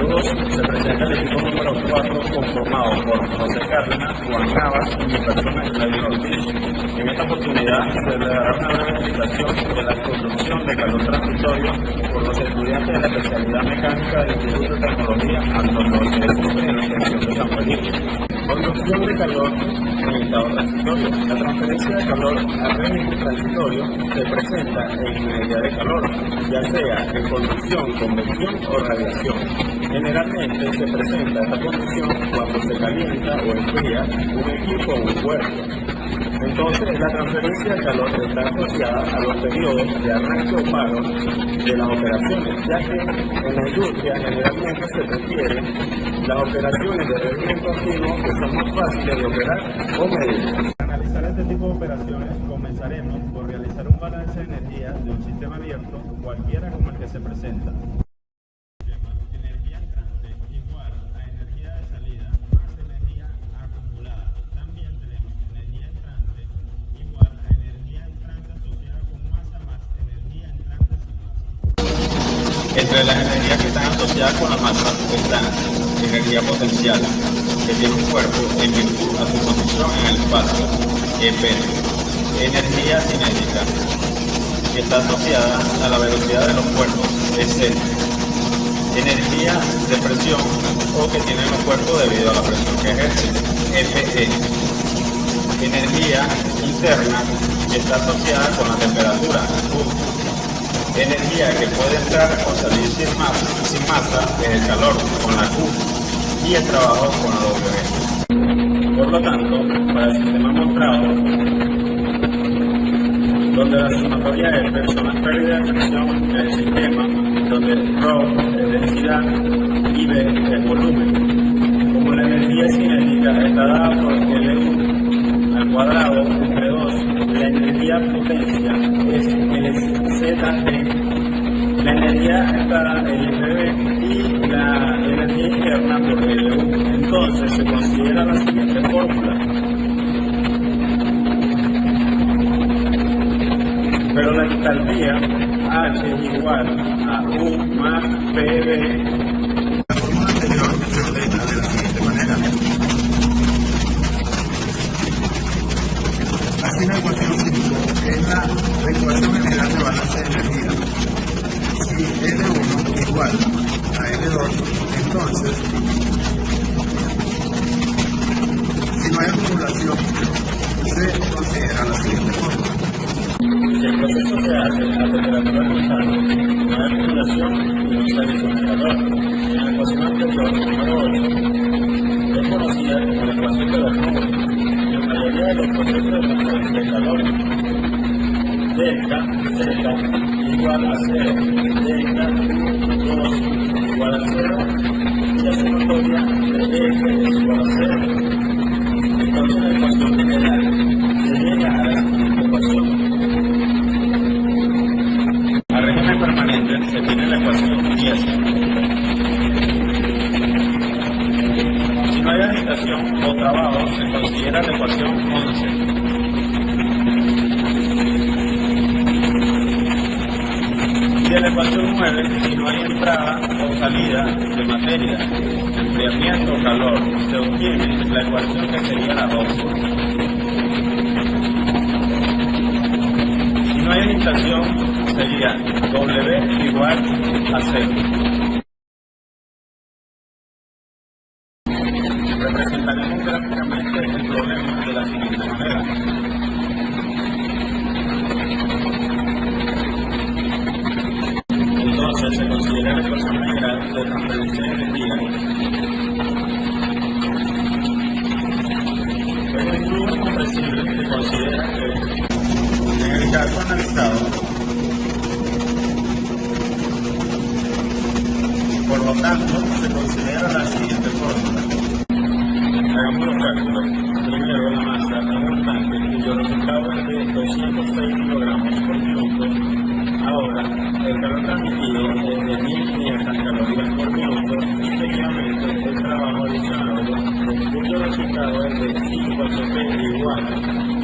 Saludos, se presenta el equipo número 4 conformado por José Cárdenas, Juan Navas y mi persona Claudio Ortiz. En esta oportunidad se le dará una breve explicación de la construcción de calor transitorio por los estudiantes de la especialidad mecánica del Instituto de Tecnología Antonio Obrero en la extensión de San Felipe. Conducción de calor en estado transitorio. La transferencia de calor a régimen transitorio se presenta en energía de calor, ya sea en conducción, convección o radiación. Generalmente se presenta esta condición cuando se calienta o enfría un equipo o un cuerpo. Entonces, la transferencia de calor está asociada a los periodos de arranque o paro de las operaciones, ya que en la industria generalmente se prefieren las operaciones de régimen continuo que son más fáciles de operar o medir. Para analizar este tipo de operaciones, comenzaremos por realizar un balance de energía de un sistema abierto, cualquiera como el que se presenta. Energía entrante igual a energía de salida más energía acumulada. También tenemos energía entrante igual a energía entrante asociada con masa más energía entrante sin masa. Entre las energías que están asociadas con la masa están energía potencial, que tiene un cuerpo en virtud a su posición en el espacio, EP. Energía cinética, que está asociada a la velocidad de los cuerpos, EC. Energía de presión o que tienen los cuerpos debido a la presión que ejercen, FE. Energía interna, que está asociada con la temperatura, U. Energía que puede entrar o salir sin masa es el calor, con la Q, y el trabajo con la W. Por lo tanto, para el sistema mostrado, donde la sumatoria F son las pérdidas de presión del sistema, donde ρ es densidad y B es volumen. Como la energía cinética está dada por L1 al cuadrado entre 2, la energía potencia es LZG, la energía está en FB y la energía interna por L1. Entonces se considera la siguiente fórmula. Pero la entalpía H es igual a U más PV. La fórmula anterior se ordena de la siguiente manera. Así la ecuación 5 es la ecuación general de balance de energía. Si L1 es igual a L2, entonces, si no hay acumulación, se considera la siguiente fórmula. Si el proceso se hace a temperatura constante, no hay acumulación y no se adiciona calor. En la ecuación anterior, número 8, es conocida como la ecuación de los números. En la mayoría de los procesos de transferencia de calor, delta Z igual a 0, delta 2 igual a 0 y la sumatoria de F es igual a 0. Entonces la ecuación general se llega a la siguiente ecuación. A régimen permanente se tiene la ecuación 10. Si no hay agitación o trabajo, se considera la ecuación 11. Y de la ecuación 9, si no hay entrada o salida de materia, enfriamiento o calor, se obtiene la ecuación que sería la 12. Si no hay agitación, sería W igual a 0. Representaremos gráficamente el problema de la siguiente manera. Entonces se considera la ecuación general de transferencia de energía. El estudio comprensible se considera que en el caso analizado, por lo tanto, se considera la siguiente fórmula. Hagamos los cálculos. Primero, la masa en un tanque cuyo resultado es de 206 kilogramos por minuto. Ahora, el calor transmitido es de 1500 calorías por minuto y seguidamente el trabajo adicionado, cuyo resultado es de 5 HP igual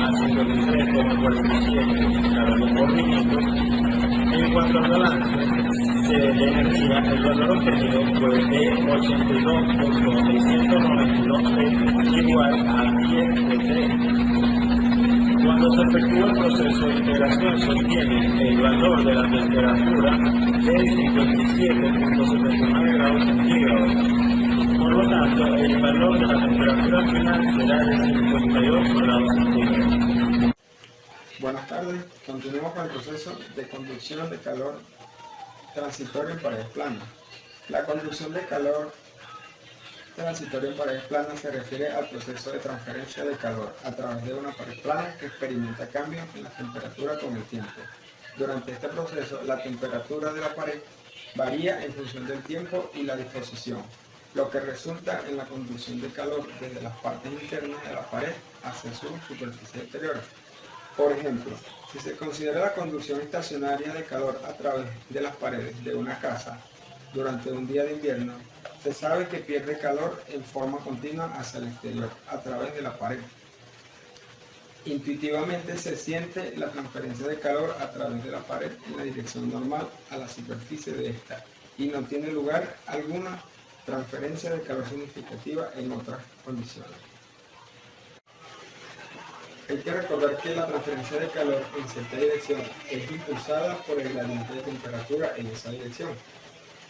a 53,47 calorías por minuto. En cuanto al balance, de energía, el valor obtenido fue de 82.692 T igual a 10 de T. Cuando se efectúa el proceso de integración se obtiene el valor de la temperatura de 57.79 grados centígrados. Por lo tanto, el valor de la temperatura final será de 58 grados centígrados. Buenas tardes, continuamos con el proceso de conducción de calor transitorio en paredes planas. La conducción de calor transitorio en paredes planas se refiere al proceso de transferencia de calor a través de una pared plana que experimenta cambios en la temperatura con el tiempo. Durante este proceso, la temperatura de la pared varía en función del tiempo y la disposición, lo que resulta en la conducción de calor desde las partes internas de la pared hacia su superficie exterior. Por ejemplo, si se considera la conducción estacionaria de calor a través de las paredes de una casa durante un día de invierno, se sabe que pierde calor en forma continua hacia el exterior a través de la pared. Intuitivamente se siente la transferencia de calor a través de la pared en la dirección normal a la superficie de esta y no tiene lugar alguna transferencia de calor significativa en otras condiciones. Hay que recordar que la transferencia de calor en cierta dirección es impulsada por el gradiente de temperatura en esa dirección.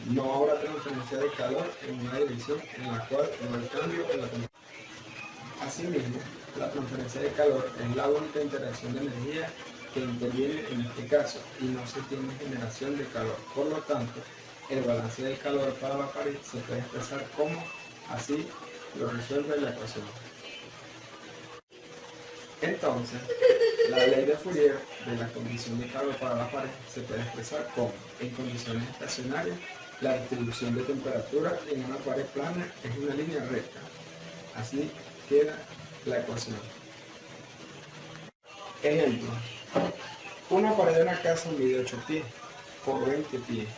No habrá transferencia de calor en una dirección en la cual no hay cambio en la temperatura. Asimismo, la transferencia de calor es la única interacción de energía que interviene en este caso y no se tiene generación de calor. Por lo tanto, el balance de calor para la pared se puede expresar como así lo resuelve la ecuación. Entonces, la ley de Fourier de la condición de calor para la pared se puede expresar como, en condiciones estacionarias, la distribución de temperatura en una pared plana es una línea recta. Así queda la ecuación. Ejemplo, una pared de una casa mide 8 pies por 20 pies.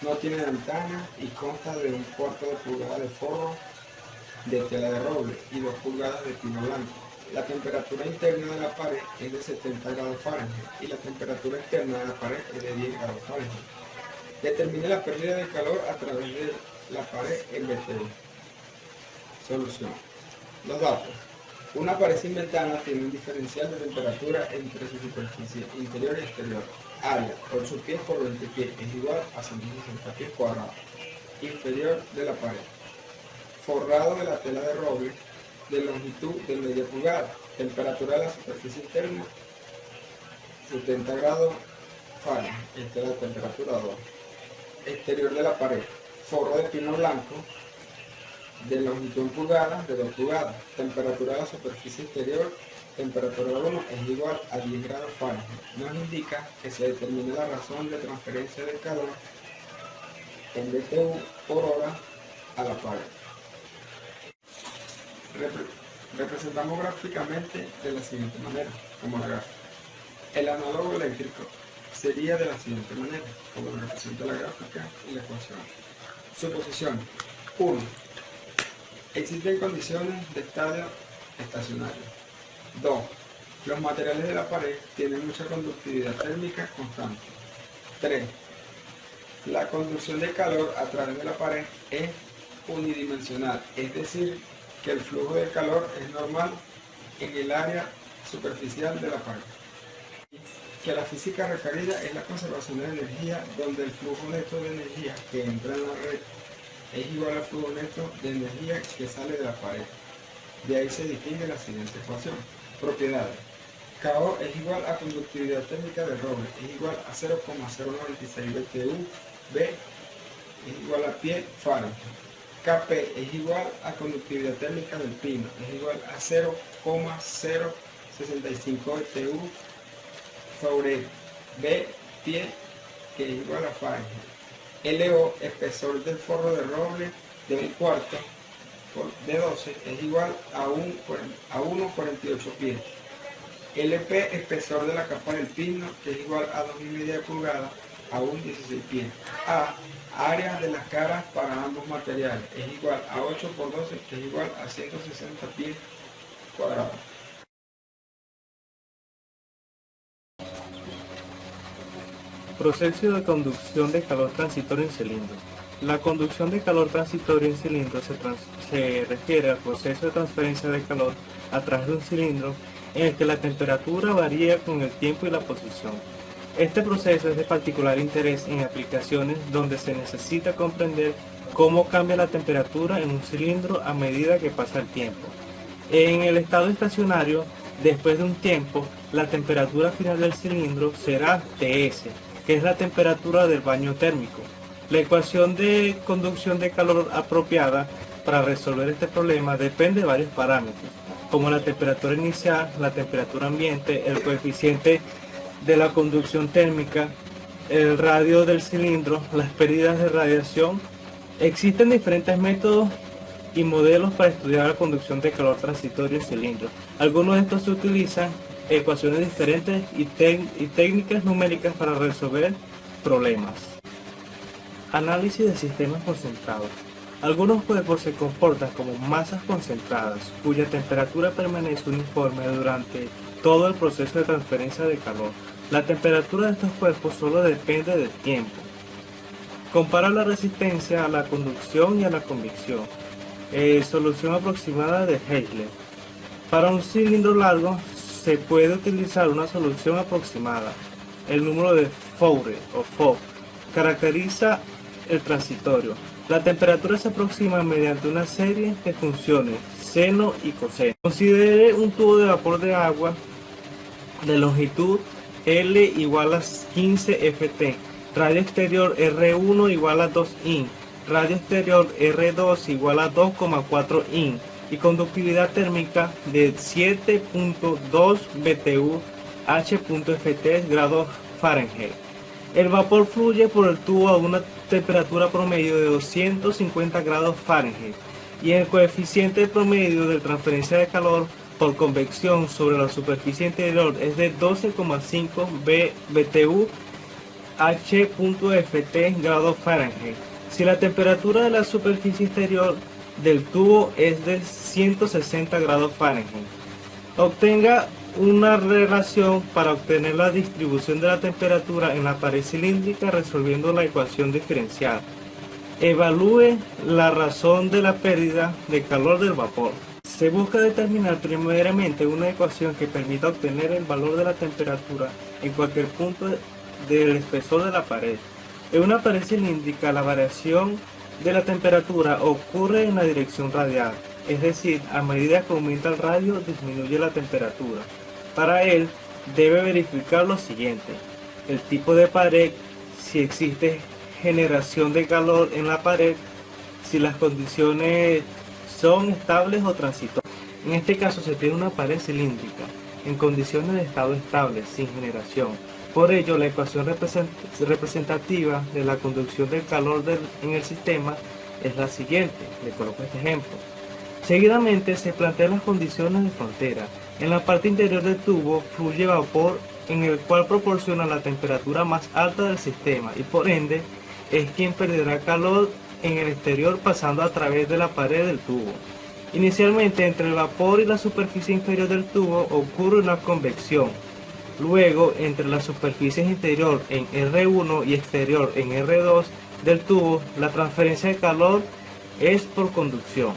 No tiene ventana y consta de 1/4 de pulgada de forro de tela de roble y 2 pulgadas de pino blanco. La temperatura interna de la pared es de 70 grados Fahrenheit y la temperatura externa de la pared es de 10 grados Fahrenheit. Determine la pérdida de calor a través de la pared en BTU. Solución. Los datos. Una pared sin ventana tiene un diferencial de temperatura entre su superficie interior y exterior. Área 8 pies por 20 pies es igual a 160 pies cuadrados. Inferior de la pared. Forrado de la tela de roble de longitud de media pulgada. Temperatura de la superficie interna 70 grados Fahrenheit. Esta es la temperatura 2. Exterior de la pared. Forro de pino blanco de longitud en pulgadas de 2 pulgadas. Temperatura de la superficie exterior, temperatura 1 es igual a 10 grados Fahrenheit. Nos indica que se determine la razón de transferencia de calor en BTU por hora a la pared. Representamos gráficamente de la siguiente manera, como la gráfica. El análogo eléctrico sería de la siguiente manera, como lo representa la gráfica y la ecuación. Suposición 1. Existen condiciones de estado estacionario. 2. Los materiales de la pared tienen mucha conductividad térmica constante. 3. La conducción de calor a través de la pared es unidimensional, es decir, que el flujo de calor es normal en el área superficial de la pared. Que la física requerida es la conservación de energía, donde el flujo neto de energía que entra en la red es igual al flujo neto de energía que sale de la pared. De ahí se distingue la siguiente ecuación. Propiedades. KO es igual a conductividad térmica de roble, es igual a 0,096 BTU, B es igual a pie Fahrenheit. Kp es igual a conductividad térmica del pino, es igual a 0,065 BTU sobre B pie, que es igual a Fahrenheit. LO, espesor del forro de roble de 1/4 de 12, es igual a 1,48 pies. LP, espesor de la capa del pino, que es igual a 2,5 pulgadas a 1,16 pies. A, área de las caras para ambos materiales, es igual a 8 por 12, que es igual a 160 pies cuadrados. Proceso de conducción de calor transitorio en cilindros. La conducción de calor transitorio en cilindros se refiere al proceso de transferencia de calor a través de un cilindro en el que la temperatura varía con el tiempo y la posición. Este proceso es de particular interés en aplicaciones donde se necesita comprender cómo cambia la temperatura en un cilindro a medida que pasa el tiempo. En el estado estacionario, después de un tiempo, la temperatura final del cilindro será Ts, que es la temperatura del baño térmico. La ecuación de conducción de calor apropiada para resolver este problema depende de varios parámetros, como la temperatura inicial, la temperatura ambiente, el coeficiente de la conducción térmica, el radio del cilindro, las pérdidas de radiación. Existen diferentes métodos y modelos para estudiar la conducción de calor transitorio en cilindros. Algunos de estos se utilizan ecuaciones diferentes y técnicas numéricas para resolver problemas. Análisis de sistemas concentrados. Algunos cuerpos se comportan como masas concentradas, cuya temperatura permanece uniforme durante todo el proceso de transferencia de calor. La temperatura de estos cuerpos solo depende del tiempo. Compara la resistencia a la conducción y a la convección. Solución aproximada de Heisler. Para un cilindro largo se puede utilizar una solución aproximada. El número de Fourier o Fock caracteriza el transitorio. La temperatura se aproxima mediante una serie de funciones seno y coseno. Considere un tubo de vapor de agua de longitud L igual a 15 ft, radio exterior R1 igual a 2 in, radio exterior R2 igual a 2,4 in y conductividad térmica de 7.2 BTU H.ft grados Fahrenheit. El vapor fluye por el tubo a una temperatura promedio de 250 grados Fahrenheit y el coeficiente promedio de transferencia de calor por convección sobre la superficie interior es de 12,5 BTU H.ft grados Fahrenheit. Si la temperatura de la superficie exterior del tubo es de 160 grados Fahrenheit, obtenga una relación para obtener la distribución de la temperatura en la pared cilíndrica resolviendo la ecuación diferencial. Evalúe la razón de la pérdida de calor del vapor. Se busca determinar primeramente una ecuación que permita obtener el valor de la temperatura en cualquier punto del espesor de la pared. En una pared cilíndrica, la variación de la temperatura ocurre en la dirección radial, es decir, a medida que aumenta el radio, disminuye la temperatura. Para él, debe verificar lo siguiente: el tipo de pared, si existe generación de calor en la pared, si las condiciones son estables o transitorias. En este caso se tiene una pared cilíndrica en condiciones de estado estable, sin generación. Por ello, la ecuación representativa de la conducción del calor en el sistema es la siguiente. Le coloco este ejemplo. Seguidamente se plantean las condiciones de frontera. En la parte interior del tubo fluye vapor en el cual proporciona la temperatura más alta del sistema y por ende es quien perderá calor en el exterior pasando a través de la pared del tubo. Inicialmente entre el vapor y la superficie inferior del tubo ocurre una convección. Luego entre la superficie interior en R1 y exterior en R2 del tubo la transferencia de calor es por conducción.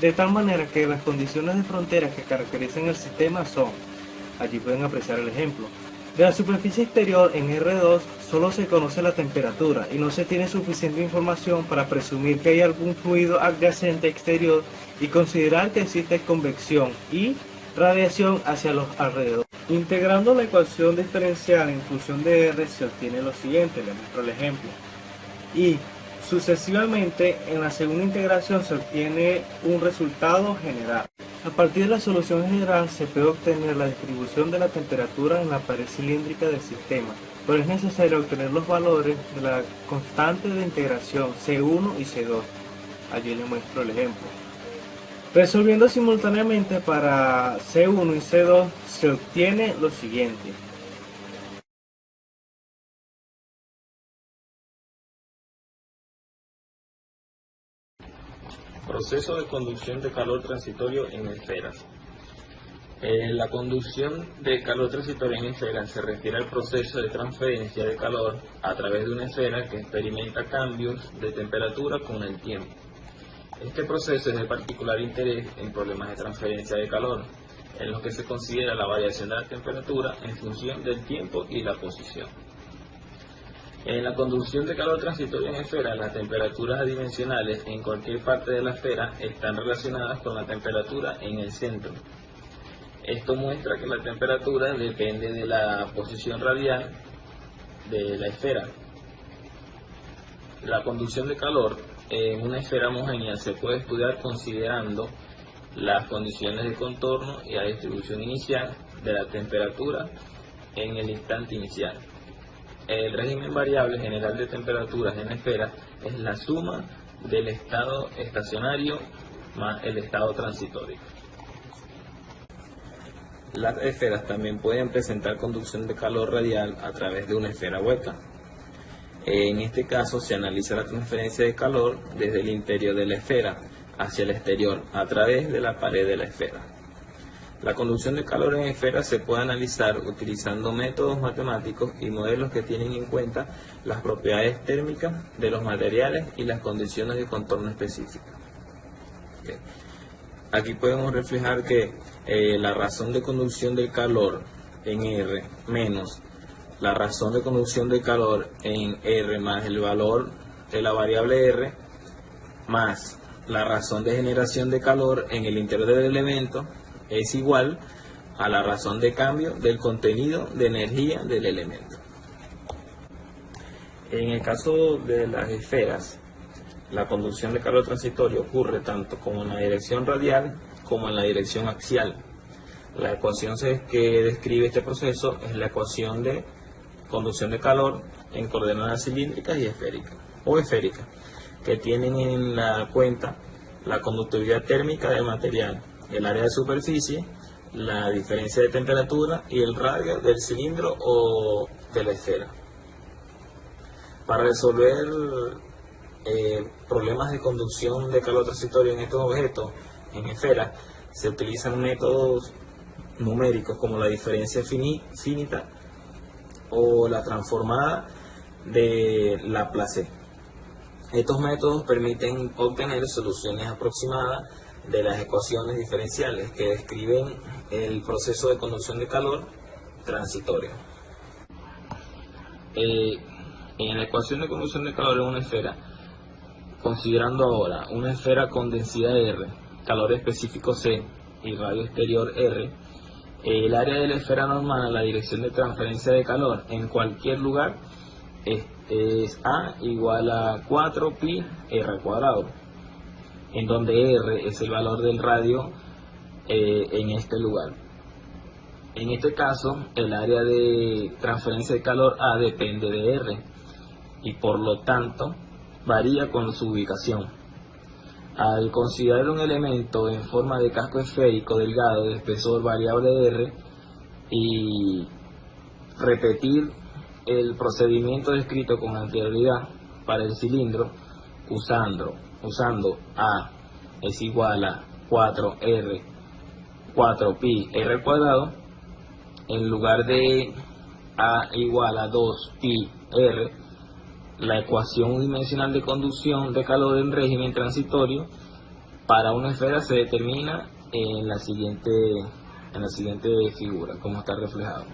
De tal manera que las condiciones de frontera que caracterizan el sistema son, allí pueden apreciar el ejemplo, de la superficie exterior en R2 solo se conoce la temperatura y no se tiene suficiente información para presumir que hay algún fluido adyacente exterior y considerar que existe convección y radiación hacia los alrededores. Integrando la ecuación diferencial en función de R se obtiene lo siguiente, les muestro el ejemplo. Y sucesivamente en la segunda integración se obtiene un resultado general. A partir de la solución general se puede obtener la distribución de la temperatura en la pared cilíndrica del sistema, pero es necesario obtener los valores de la constante de integración C1 y C2. Allí les muestro el ejemplo. Resolviendo simultáneamente para C1 y C2 se obtiene lo siguiente. Proceso de conducción de calor transitorio en esferas. La conducción de calor transitorio en esfera se refiere al proceso de transferencia de calor a través de una esfera que experimenta cambios de temperatura con el tiempo. Este proceso es de particular interés en problemas de transferencia de calor, en los que se considera la variación de la temperatura en función del tiempo y la posición. En la conducción de calor transitorio en esfera, las temperaturas adimensionales en cualquier parte de la esfera están relacionadas con la temperatura en el centro. Esto muestra que la temperatura depende de la posición radial de la esfera. La conducción de calor en una esfera homogénea se puede estudiar considerando las condiciones de contorno y la distribución inicial de la temperatura en el instante inicial. El régimen variable general de temperaturas en la esfera es la suma del estado estacionario más el estado transitorio. Las esferas también pueden presentar conducción de calor radial a través de una esfera hueca. En este caso se analiza la transferencia de calor desde el interior de la esfera hacia el exterior a través de la pared de la esfera. La conducción de calor en esferas se puede analizar utilizando métodos matemáticos y modelos que tienen en cuenta las propiedades térmicas de los materiales y las condiciones de contorno específicas. Aquí podemos reflejar que la razón de conducción del calor en R menos la razón de conducción del calor en R más el valor de la variable R más la razón de generación de calor en el interior del elemento es igual a la razón de cambio del contenido de energía del elemento. En el caso de las esferas, la conducción de calor transitorio ocurre tanto como en la dirección radial como en la dirección axial. La ecuación que describe este proceso es la ecuación de conducción de calor en coordenadas cilíndricas y esféricas, que tienen en la cuenta la conductividad térmica del material, el área de superficie, la diferencia de temperatura y el radio del cilindro o de la esfera. Para resolver problemas de conducción de calor transitorio en estos objetos, en esferas, se utilizan métodos numéricos como la diferencia finita o la transformada de Laplace. Estos métodos permiten obtener soluciones aproximadas de las ecuaciones diferenciales que describen el proceso de conducción de calor transitorio. En la ecuación de conducción de calor en una esfera, considerando ahora una esfera con densidad R, calor específico C y radio exterior R, el área de la esfera normal a la dirección de transferencia de calor en cualquier lugar es A igual a 4pi R cuadrado, en donde R es el valor del radio en este lugar. En este caso, el área de transferencia de calor A depende de R y por lo tanto varía con su ubicación. Al considerar un elemento en forma de casco esférico delgado de espesor variable R y repetir el procedimiento descrito con anterioridad para el cilindro usando A es igual a 4pi R cuadrado en lugar de A igual a 2pi R, la ecuación unidimensional de conducción de calor en régimen transitorio para una esfera se determina en la siguiente figura, como está reflejado.